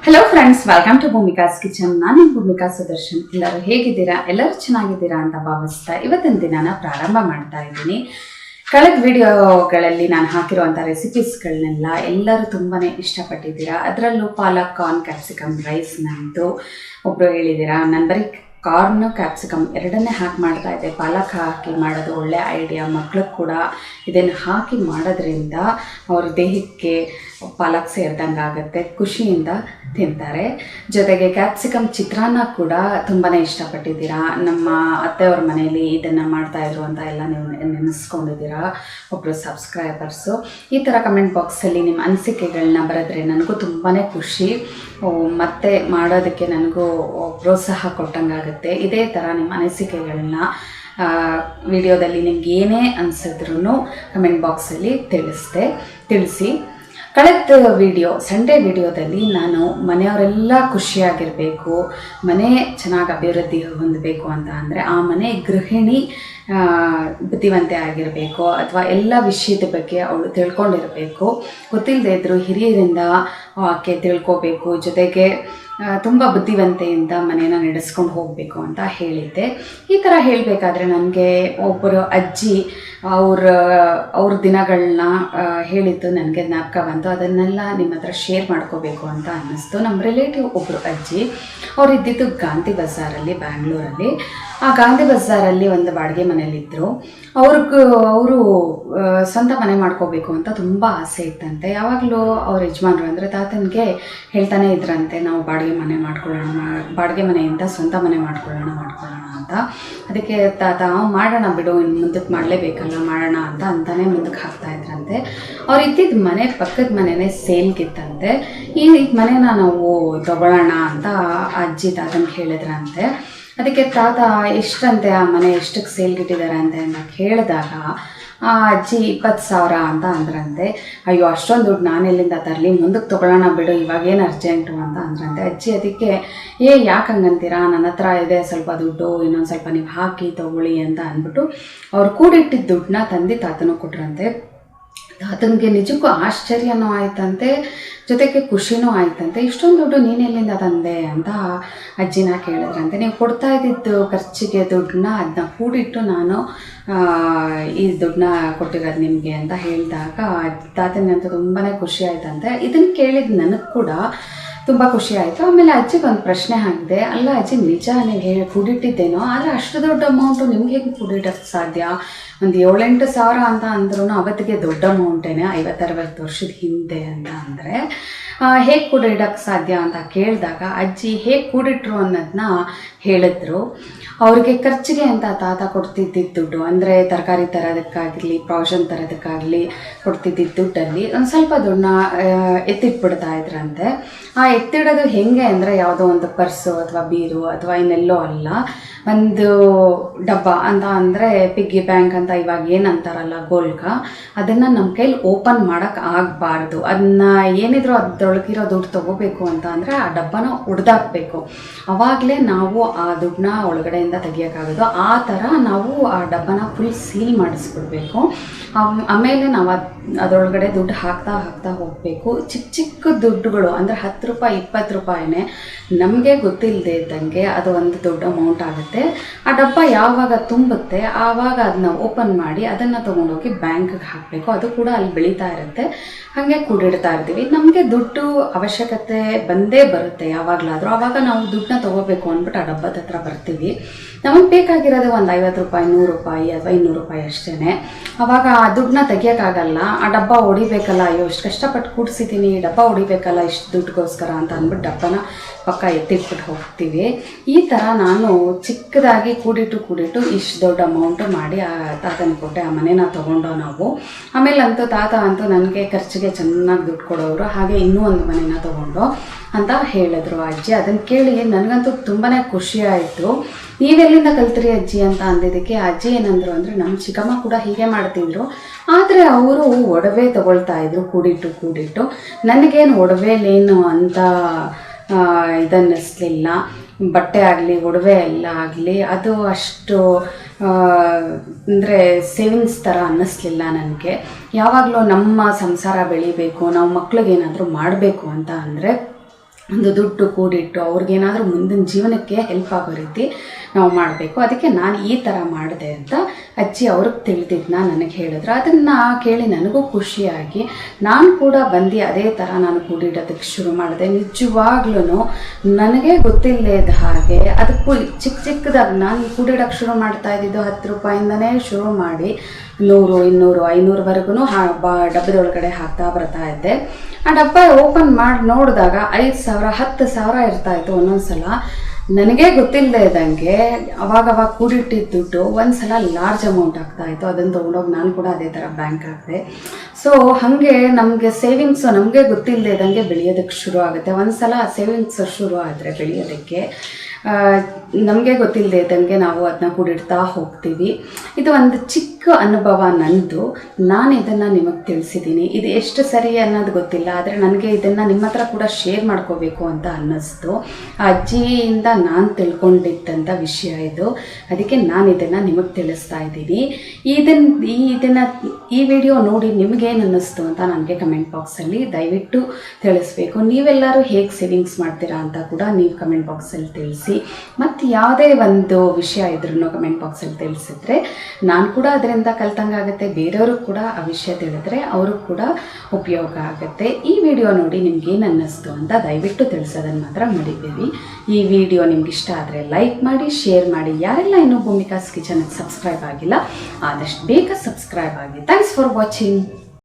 Hello friends, welcome to Bhoomika's kitchen. ನಾನು ಭೂಮಿಕಾ ಸುದರ್ಶನ್. ಎಲ್ಲರೂ ಹೇಗಿದ್ದೀರಾ? ಎಲ್ಲರೂ ಚೆನ್ನಾಗಿದ್ದೀರಾ ಅಂತ ಭಾವಿಸ್ತಾ ಇವತ್ತಿನ ದಿನನ ಪ್ರಾರಂಭ ಮಾಡ್ತಾ ಇದ್ದೀನಿ. ಕಳೆದ ವಿಡಿಯೋಗಳಲ್ಲಿ ನಾನು ಹಾಕಿರುವಂಥ ರೆಸಿಪೀಸ್ಗಳನ್ನೆಲ್ಲ ಎಲ್ಲರೂ ತುಂಬಾ ಇಷ್ಟಪಟ್ಟಿದ್ದೀರಾ. ಅದರಲ್ಲೂ ಪಾಲಕ್, ಕಾರ್ನ್, ಕ್ಯಾಪ್ಸಿಕಮ್ ರೈಸ್ನಂತೂ ಒಬ್ಬರು ಹೇಳಿದ್ದೀರಾ. ನಾನು ಬರೀ ಕಾರ್ನು ಕ್ಯಾಪ್ಸಿಕಮ್ ಎರಡನ್ನೇ ಹಾಕಿ ಮಾಡ್ತಾ ಇದ್ದೆ. ಪಾಲಕ್ ಹಾಕಿ ಮಾಡೋದು ಒಳ್ಳೆ ಐಡಿಯಾ. ಮಕ್ಳಿಗೆ ಕೂಡ ಇದನ್ನು ಹಾಕಿ ಮಾಡೋದ್ರಿಂದ ಅವ್ರ ದೇಹಕ್ಕೆ ಪಾಲಕ್ ಸೇರಿದಂಗೆ ಆಗುತ್ತೆ, ಖುಷಿಯಿಂದ ತಿಂತಾರೆ. ಜೊತೆಗೆ ಕ್ಯಾಪ್ಸಿಕಮ್ ಚಿತ್ರಾನ್ನ ಕೂಡ ತುಂಬಾ ಇಷ್ಟಪಟ್ಟಿದ್ದೀರಾ. ನಮ್ಮ ಅತ್ತೆಯವ್ರ ಮನೆಯಲ್ಲಿ ಇದನ್ನು ಮಾಡ್ತಾಯಿದ್ರು ಅಂತ ಎಲ್ಲ ನೀವು ನೆನೆಸ್ಕೊಂಡಿದ್ದೀರಾ ಒಬ್ಬರು ಸಬ್ಸ್ಕ್ರೈಬರ್ಸು. ಈ ಥರ ಕಮೆಂಟ್ ಬಾಕ್ಸಲ್ಲಿ ನಿಮ್ಮ ಅನಿಸಿಕೆಗಳನ್ನ ಬರೆದ್ರೆ ನನಗೂ ತುಂಬಾ ಖುಷಿ, ಮತ್ತೆ ಮಾಡೋದಕ್ಕೆ ನನಗೂ ಪ್ರೋತ್ಸಾಹ ಕೊಟ್ಟಂಗಾಗುತ್ತೆ. ಇದೇ ಥರ ನಿಮ್ಮ ಅನಿಸಿಕೆಗಳನ್ನ ವಿಡಿಯೋದಲ್ಲಿ ನಿಮ್ಗೆ ಏನೇ ಅನಿಸಿದ್ರೂ ಕಮೆಂಟ್ ಬಾಕ್ಸಲ್ಲಿ ತಿಳಿಸಿ. ಕಳೆದ ವಿಡಿಯೋ ಸಂಡೇ ವಿಡಿಯೋದಲ್ಲಿ ನಾನು ಮನೆಯವರೆಲ್ಲ ಖುಷಿಯಾಗಿರಬೇಕು, ಮನೆ ಚೆನ್ನಾಗಿ ಅಭಿವೃದ್ಧಿ ಹೊಂದಬೇಕು ಅಂತ ಅಂದರೆ ಆ ಮನೆ ಗೃಹಿಣಿ ಬುದ್ಧಿವಂತೆ ಆಗಿರಬೇಕು, ಅಥವಾ ಎಲ್ಲ ವಿಷಯದ ಬಗ್ಗೆ ಅವಳು ತಿಳ್ಕೊಂಡಿರಬೇಕು. ಗೊತ್ತಿಲ್ಲದೆ ಇದ್ದರೂ ಹಿರಿಯರಿಂದ ಆಕೆ ತಿಳ್ಕೋಬೇಕು, ಜೊತೆಗೆ ತುಂಬ ಬುದ್ಧಿವಂತೆಯಿಂದ ಮನೇನ ನಡೆಸ್ಕೊಂಡು ಹೋಗಬೇಕು ಅಂತ ಹೇಳಿದ್ದೆ. ಈ ಥರ ಹೇಳಬೇಕಾದ್ರೆ ನನಗೆ ಒಬ್ಬರು ಅಜ್ಜಿ ಅವ್ರ ದಿನಗಳನ್ನ ಹೇಳಿದ್ದು ನನಗೆ ಜ್ಞಾಪಕ ಬಂತು. ಅದನ್ನೆಲ್ಲ ನಿಮ್ಮ ಹತ್ರ ಶೇರ್ ಮಾಡ್ಕೋಬೇಕು ಅಂತ ಅನ್ನಿಸ್ತು. ನಮ್ಮ ರಿಲೇಟಿವ್ ಒಬ್ಬರು ಅಜ್ಜಿ, ಅವ್ರು ಇದ್ದಿದ್ದು ಗಾಂಧಿ ಬಜಾರಲ್ಲಿ, ಬ್ಯಾಂಗ್ಳೂರಲ್ಲಿ. ಆ ಗಾಂಧಿ ಬಜಾರಲ್ಲಿ ಒಂದು ಬಾಡಿಗೆ ಮನೇಲಿದ್ದರು. ಅವರು ಸ್ವಂತ ಮನೆ ಮಾಡ್ಕೋಬೇಕು ಅಂತ ತುಂಬ ಆಸೆ ಇತ್ತಂತೆ. ಯಾವಾಗಲೂ ಅವ್ರ ಯಜಮಾನ್ರು ಅಂದರೆ ತಾತನಿಗೆ ಹೇಳ್ತಾನೆ ಇದ್ರಂತೆ, ನಾವು ಬಾಡಿಗೆ ಮನೆಯಿಂದ ಸ್ವಂತ ಮನೆ ಮಾಡ್ಕೊಳ್ಳೋಣ ಅಂತ. ಅದಕ್ಕೆ ತಾತ ಮಾಡೋಣ ಬಿಡು, ಇನ್ನು ಮುಂದಕ್ಕೆ ಮಾಡಲೇಬೇಕಲ್ಲ, ಮಾಡೋಣ ಅಂತಾನೆ ಮುಂದಕ್ಕೆ ಹಾಕ್ತಾ ಇದ್ರಂತೆ. ಅವ್ರು ಇದ್ದಿದ್ದ ಮನೆ ಪಕ್ಕದ ಮನೆಯೇ ಸೇಲ್ಗಿತ್ತಂತೆ. ಈ ಮನೆನ ನಾವು ತಗೊಳ್ಳೋಣ ಅಂತ ಅಜ್ಜಿ ತಾತನಿಗೆ ಹೇಳಿದ್ರಂತೆ. ಅದಕ್ಕೆ ತಾತ ಎಷ್ಟಂತೆ ಆ ಮನೆ ಎಷ್ಟಕ್ಕೆ ಸೇಲ್ಗಿಟ್ಟಿದ್ದಾರೆ ಅಂತ ಕೇಳಿದಾಗ ಆ ಅಜ್ಜಿ 20,000 ಅಂತ ಅಂದ್ರಂತೆ. ಅಯ್ಯೋ, ಅಷ್ಟೊಂದು ದುಡ್ಡು ನಾನೆಲ್ಲಿಂದ ತರಲಿ, ಮುಂದಕ್ಕೆ ತೊಗೊಳ್ಳೋಣ ಬಿಡು, ಇವಾಗೇನು ಅರ್ಜೆಂಟು ಅಂತ ಅಂದ್ರಂತೆ. ಅಜ್ಜಿ ಅದಕ್ಕೆ ಯಾಕೆ ಹಂಗಂತೀರಾ, ನನ್ನ ಹತ್ರ ಇದೆ ಸ್ವಲ್ಪ ದುಡ್ಡು, ಇನ್ನೊಂದು ಸ್ವಲ್ಪ ನೀವು ಹಾಕಿ ತೊಗೊಳ್ಳಿ ಅಂತ ಅಂದ್ಬಿಟ್ಟು ಅವ್ರು ಕೂಡಿಟ್ಟಿದ್ದ ದುಡ್ಡನ್ನ ತಂದು ತಾತನೂ ಕೊಟ್ರಂತೆ. ತಾತನಿಗೆ ನಿಜಕ್ಕೂ ಆಶ್ಚರ್ಯನೂ ಆಯ್ತಂತೆ, ಜೊತೆಗೆ ಖುಷಿನೂ ಆಯ್ತಂತೆ. ಇಷ್ಟೊಂದು ದುಡ್ಡು ನೀನೆಲ್ಲಿಂದ ತಂದೆ ಅಂತ ಅಜ್ಜಿನ ಕೇಳಿದ್ರಂತೆ. ನೀವು ಕೊಡ್ತಾ ಇದ್ದಿದ್ದು ಖರ್ಚಿಗೆ ದುಡ್ಡನ್ನ ಅದನ್ನ ಕೂಡಿಟ್ಟು ನಾನು ಈ ದುಡ್ಡನ್ನ ಕೊಟ್ಟಿರೋದು ನಿಮಗೆ ಅಂತ ಹೇಳಿದಾಗ ತಾತನಿಗಂತೂ ತುಂಬಾ ಖುಷಿ ಆಯ್ತಂತೆ. ಇದನ್ನು ಕೇಳಿದ ನನಗೆ ಕೂಡ ತುಂಬ ಖುಷಿ ಆಯಿತು. ಆಮೇಲೆ ಅಜ್ಜಿಗೆ ಒಂದು ಪ್ರಶ್ನೆ ಆಗಿದೆ, ಅಲ್ಲ ಅಜ್ಜಿ, ನಿಜ ನೀವು ಕೂಡಿಟ್ಟಿದ್ದೇನೋ, ಆದರೆ ಅಷ್ಟು ದೊಡ್ಡ ಅಮೌಂಟು ನಿಮ್ಗೆ ಹೇಗೆ ಕೂಡಿಡೋಕ್ಕೆ ಸಾಧ್ಯ? ಒಂದು 7-8 ಸಾವಿರ ಅಂತ ಅಂದ್ರೂ ಅವತ್ತಿಗೆ ದೊಡ್ಡ ಅಮೌಂಟೇನೆ, 50-60 ವರ್ಷದ ಹಿಂದೆ ಅಂತ ಅಂದರೆ ಹೇಗೆ ಕೂಡಿಡೋಕ್ಕೆ ಸಾಧ್ಯ ಅಂತ ಕೇಳಿದಾಗ ಅಜ್ಜಿ ಹೇಗೆ ಕೂಡಿಟ್ರು ಅನ್ನೋದನ್ನ ಹೇಳಿದ್ರು. ಅವ್ರಿಗೆ ಖರ್ಚಿಗೆ ಅಂತ ತಾತ ಕೊಡ್ತಿದ್ದಿದ್ದು ದುಡ್ಡು ಅಂದರೆ ತರಕಾರಿ ತರೋದಕ್ಕಾಗಲಿ, ಪ್ರಾವಿಷನ್ ತರೋದಕ್ಕಾಗಲಿ ಕೊಡ್ತಿದ್ದಿದ್ದು ದುಡ್ಡಲ್ಲಿ ಒಂದು ಸ್ವಲ್ಪ ದುಡ್ಡನ್ನ ಎತ್ತಿಟ್ಬಿಡ್ತಾ ಇದ್ರಂತೆ. ಆ ಎತ್ತಿಡೋದು ಹೇಗೆ ಅಂದರೆ ಯಾವುದೋ ಒಂದು ಪರ್ಸು ಅಥವಾ ಬೀರು ಅಥವಾ ಇನ್ನೆಲ್ಲೋ ಅಲ್ಲ, ಒಂದು ಡಬ್ಬ ಅಂತ ಅಂದರೆ ಪಿಗ್ಗಿ ಬ್ಯಾಂಕ್ ಅಂತ ಇವಾಗ ಏನಂತಾರಲ್ಲ, ಗೋಲ್ಕ, ಅದನ್ನು ನಮ್ಮ ಕೈಲಿ ಓಪನ್ ಮಾಡೋಕ್ಕೆ ಆಗಬಾರ್ದು. ಅದನ್ನ ಏನಿದ್ರು ಅದರೊಳಗಿರೋ ದುಡ್ಡು ತೊಗೋಬೇಕು ಅಂತ ಅಂದರೆ ಆ ಡಬ್ಬನ ಒಡೆದಾಕಬೇಕು, ಆವಾಗಲೇ ನಾವು ಆ ದುಡ್ಡನ್ನ ಒಳಗಡೆಯಿಂದ ತೆಗಿಯೋಕ್ಕಾಗೋದು. ಆ ಥರ ನಾವು ಆ ಡಬ್ಬನ ಫುಲ್ ಸೀಲ್ ಮಾಡಿಸ್ಬಿಡ್ಬೇಕು. ಆಮೇಲೆ ನಾವು ಅದರೊಳಗಡೆ ದುಡ್ಡು ಹಾಕ್ತಾ ಹೋಗಬೇಕು. ಚಿಕ್ಕ ದುಡ್ಡುಗಳು ಅಂದರೆ 10 ರೂಪಾಯಿ 20 ರೂಪಾಯಿನೇ ನಮಗೆ ಗೊತ್ತಿಲ್ಲದೆ ಇದ್ದಂಗೆ ಅದು ಒಂದು ದೊಡ್ಡ ಅಮೌಂಟ್ ಆಗುತ್ತೆ. ಆ ಡಬ್ಬ ಯಾವಾಗ ತುಂಬುತ್ತೆ ಆವಾಗ ಅದನ್ನ ಓಪನ್ ಮಾಡಿ ಅದನ್ನು ತೊಗೊಂಡೋಗಿ ಬ್ಯಾಂಕ್ಗೆ ಹಾಕಬೇಕು. ಅದು ಕೂಡ ಅಲ್ಲಿ ಬೆಳೀತಾ ಇರುತ್ತೆ. ಹಾಗೆ ಕೂಡಿಡ್ತಾ ಇರ್ತೀವಿ. ನಮಗೆ ದುಡ್ಡು ಅವಶ್ಯಕತೆ ಬಂದೇ ಬರುತ್ತೆ ಯಾವಾಗಲಾದರೂ. ಆವಾಗ ನಾವು ದುಡ್ಡನ್ನ ತೊಗೋಬೇಕು ಅಂದ್ಬಿಟ್ಟು ಆ ಡಬ್ಬದ ಹತ್ರ ಬರ್ತೀವಿ. ನಮಗೆ ಬೇಕಾಗಿರೋದು ಒಂದು 50 ರೂಪಾಯಿ, 100 ರೂಪಾಯಿ ಅಥವಾ 200 ರೂಪಾಯಿ ಅಷ್ಟೇ. ಆವಾಗ ಆ ದುಡ್ಡನ್ನ ತೆಗಿಯೋಕ್ಕಾಗಲ್ಲ. ಆ ಡಬ್ಬ ಹೊಡಿಬೇಕಲ್ಲ, ಅಯ್ಯೋ ಇಷ್ಟು ಕಷ್ಟಪಟ್ಟು ಕೂಡಿಸಿದ್ದೀನಿ, ಡಬ್ಬ ಹೊಡಿಬೇಕಲ್ಲ ಇಷ್ಟು ದುಡ್ಡುಗೋಸ್ಕರ ಅಂತ ಅಂದ್ಬಿಟ್ಟು ಡಬ್ಬನ ಪಕ್ಕ ಎತ್ತಿಟ್ಬಿಟ್ಟು ಹೋಗ್ತೀವಿ. ಈ ಥರ ನಾನು ಚಿಕ್ಕದಾಗಿ ಕೂಡಿಟ್ಟು ಇಷ್ಟು ದೊಡ್ಡ ಅಮೌಂಟು ಮಾಡಿ ಆ ತಾತನಿಗೆ ಕೊಟ್ಟೆ. ಆ ಮನೇನ ತೊಗೊಂಡು ನಾವು ಆಮೇಲೆ ತಾತ ಅಂತೂ ನನಗೆ ಖರ್ಚಿಗೆ ಚೆನ್ನಾಗಿ ದುಡ್ಡು ಕೊಡೋರು, ಹಾಗೆ ಇನ್ನೂ ಒಂದು ಮನೇನ ತೊಗೊಂಡು ಅಂತ ಹೇಳಿದ್ರು ಅಜ್ಜಿ. ಅದನ್ನು ಕೇಳಿ ನನಗಂತೂ ತುಂಬಾ ಖುಷಿ ಆಯಿತು. ನೀವೆಲ್ಲಿಂದ ಕಲ್ತ್ರಿ ಅಜ್ಜಿ ಅಂತ ಅಂದಿದ್ದಕ್ಕೆ ಅಜ್ಜಿ ಏನಂದ್ರು ಅಂದರೆ, ನಮ್ಮ ಚಿಕ್ಕಮ್ಮ ಕೂಡ ಹೀಗೆ ಮಾಡ್ತಿದ್ರು, ಆದರೆ ಅವರು ಒಡವೆ ತೊಗೊಳ್ತಾ ಇದ್ರು ಕೂಡಿಟ್ಟು. ನನಗೇನು ಒಡವೆಲೇನು ಅಂತ ಇದನ್ನಿಸ್ಲಿಲ್ಲ. ಬಟ್ಟೆ ಆಗಲಿ ಒಡವೆ ಎಲ್ಲ ಆಗಲಿ ಅದು ಅಷ್ಟು ಅಂದರೆ ಸೇವಿಂಗ್ಸ್ ಥರ ಅನ್ನಿಸ್ಲಿಲ್ಲ ನನಗೆ. ಯಾವಾಗಲೂ ನಮ್ಮ ಸಂಸಾರ ಬೆಳಿಬೇಕು, ನಾವು ಮಕ್ಳಿಗೇನಾದರೂ ಮಾಡಬೇಕು ಅಂತ ಅಂದರೆ ಒಂದು ದುಡ್ಡು ಕೂಡಿಟ್ಟು ಅವ್ರಿಗೇನಾದರೂ ಮುಂದಿನ ಜೀವನಕ್ಕೆ ಹೆಲ್ಪ್ ಆಗೋ ರೀತಿ ನಾವು ಮಾಡಬೇಕು. ಅದಕ್ಕೆ ನಾನು ಈ ಥರ ಮಾಡಿದೆ ಅಂತ ಅಜ್ಜಿ ಅವ್ರಿಗೆ ತಿಳಿದಿದ್ದನ್ನ ನನಗೆ ಹೇಳಿದ್ರು. ಅದನ್ನು ಕೇಳಿ ನನಗೂ ಖುಷಿಯಾಗಿ ನಾನು ಕೂಡ ಬಂದು ಅದೇ ಥರ ನಾನು ಕೂಡಿಡೋದಕ್ಕೆ ಶುರು ಮಾಡಿದೆ. ನಿಜವಾಗ್ಲೂ ನನಗೆ ಗೊತ್ತಿಲ್ಲದ ಹಾಗೆ ಅದಕ್ಕೂ ಚಿಕ್ಕದಾಗಿ ನಾನು ಕೂಡಿಡೋಕ್ಕೆ ಶುರು ಮಾಡ್ತಾ ಇದ್ದಿದ್ದು 10 ರೂಪಾಯಿಂದನೇ ಶುರು ಮಾಡಿ 100, 200, 500ವರೆಗೂ ಡಬ್ಬದೊಳಗಡೆ ಹಾಕ್ತಾ ಬರ್ತಾ ಇದ್ದೆ. ಆ ಡಬ್ಬ ಓಪನ್ ಮಾಡಿ ನೋಡಿದಾಗ 5,000, 10,000 ಇರ್ತಾಯಿತ್ತು ಒಂದೊಂದು ಸಲ. ನನಗೆ ಗೊತ್ತಿಲ್ಲದೆ ಇದ್ದಂಗೆ ಅವಾಗವಾಗ ಕೂಡಿಟ್ಟಿದ್ದ ದುಡ್ಡು ಒಂದು ಸಲ ಲಾರ್ಜ್ ಅಮೌಂಟ್ ಆಗ್ತಾಯಿತ್ತು. ಅದನ್ನು ತೊಗೊಂಡೋಗಿ ನಾನು ಕೂಡ ಅದೇ ಥರ ಬ್ಯಾಂಕ್ ಹಾಕಿದೆ. ಸೊ ಹಾಗೆ ನಮಗೆ ಸೇವಿಂಗ್ಸು ನಮಗೆ ಗೊತ್ತಿಲ್ಲದೆ ಇದ್ದಂಗೆ ಬೆಳೆಯೋದಕ್ಕೆ ಶುರು ಆಗುತ್ತೆ. ಒಂದು ಸಲ ಸೇವಿಂಗ್ಸ್ ಶುರು ಆದರೆ ಬೆಳೆಯೋದಕ್ಕೆ ನಮಗೆ ಗೊತ್ತಿಲ್ಲದೆ ಇದ್ದಂಗೆ ನಾವು ಅದನ್ನ ಕೂಡಿಡ್ತಾ ಹೋಗ್ತೀವಿ. ಇದು ಒಂದು ಚಿಕ್ಕ ಅನುಭವ ನಂದು. ನಾನು ಇದನ್ನು ನಿಮಗೆ ತಿಳಿಸಿದ್ದೀನಿ. ಇದು ಎಷ್ಟು ಸರಿ ಅನ್ನೋದು ಗೊತ್ತಿಲ್ಲ, ಆದರೆ ನನಗೆ ಇದನ್ನು ನಿಮ್ಮ ಹತ್ರ ಕೂಡ ಶೇರ್ ಮಾಡ್ಕೋಬೇಕು ಅಂತ ಅನ್ನಿಸ್ತು. ಆ ಅಜ್ಜಿಯಿಂದ ನಾನು ತಿಳ್ಕೊಂಡಿದ್ದಂಥ ವಿಷಯ ಇದು. ಅದಕ್ಕೆ ನಾನು ಇದನ್ನು ನಿಮಗೆ ತಿಳಿಸ್ತಾ ಇದ್ದೀನಿ. ಈ ವಿಡಿಯೋ ನೋಡಿ ನಿಮಗೇನು ಅನ್ನಿಸ್ತು ಅಂತ ನನಗೆ ಕಮೆಂಟ್ ಬಾಕ್ಸಲ್ಲಿ ದಯವಿಟ್ಟು ತಿಳಿಸ್ಬೇಕು. ನೀವೆಲ್ಲರೂ ಹೇಗೆ ಸೇವಿಂಗ್ಸ್ ಮಾಡ್ತೀರಾ ಅಂತ ಕೂಡ ನೀವು ಕಮೆಂಟ್ ಬಾಕ್ಸಲ್ಲಿ ತಿಳಿಸಿ. ಮತ್ತು ಯಾವುದೇ ಒಂದು ವಿಷಯ ಇದ್ರೂ ಕಮೆಂಟ್ ಬಾಕ್ಸಲ್ಲಿ ತಿಳಿಸಿದ್ರೆ ನಾನು ಕೂಡ ಅದರಿಂದ ಕಲ್ತಂಗಾಗುತ್ತೆ. ಬೇರೆಯವ್ರಿಗೆ ಕೂಡ ಆ ವಿಷಯ ತಿಳಿದ್ರೆ ಅವ್ರಿಗೆ ಕೂಡ ಉಪಯೋಗ ಆಗುತ್ತೆ. ಈ ವಿಡಿಯೋ ನೋಡಿ ನಿಮ್ಗೇನು ಅನ್ನಿಸ್ತು ಅಂತ ದಯವಿಟ್ಟು ತಿಳಿಸೋದನ್ನು ಮಾತ್ರ ಮರಿಬೇಡಿ. ಈ ವಿಡಿಯೋ ನಿಮ್ಗೆ ಇಷ್ಟ ಆದರೆ ಲೈಕ್ ಮಾಡಿ, ಶೇರ್ ಮಾಡಿ. ಯಾರೆಲ್ಲ ಇನ್ನೂ ಭೂಮಿಕಾಸ್ ಕಿಚನ್ಗೆ ಸಬ್ಸ್ಕ್ರೈಬ್ ಆಗಿಲ್ಲ ಆದಷ್ಟು ಬೇಗ ಸಬ್ಸ್ಕ್ರೈಬ್ ಆಗಿ. Thanks for watching.